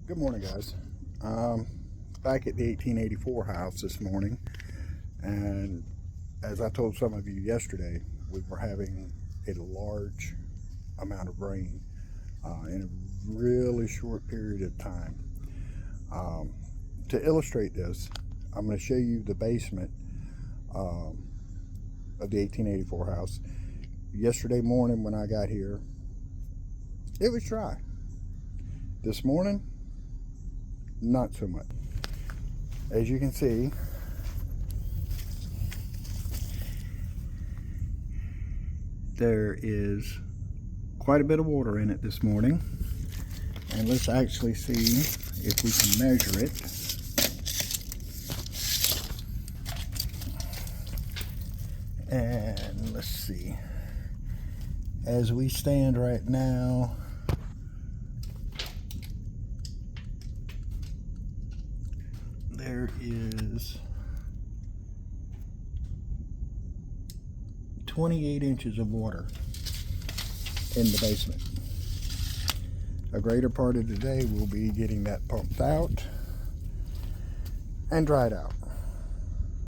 Good morning, guys. Back at the 1884 house this morning, and as I told some of you yesterday, we were having a large amount of rain in a really short period of time. To illustrate this, I'm going to show you the basement of the 1884 house. Yesterday morning when I got here, it was dry. This morning, not so much. As you can see, there is quite a bit of water in it this morning, and let's actually see if we can measure it. And let's see, as we stand right now, there is 28 inches of water in the basement. A greater part of the day we'll be getting that pumped out and dried out.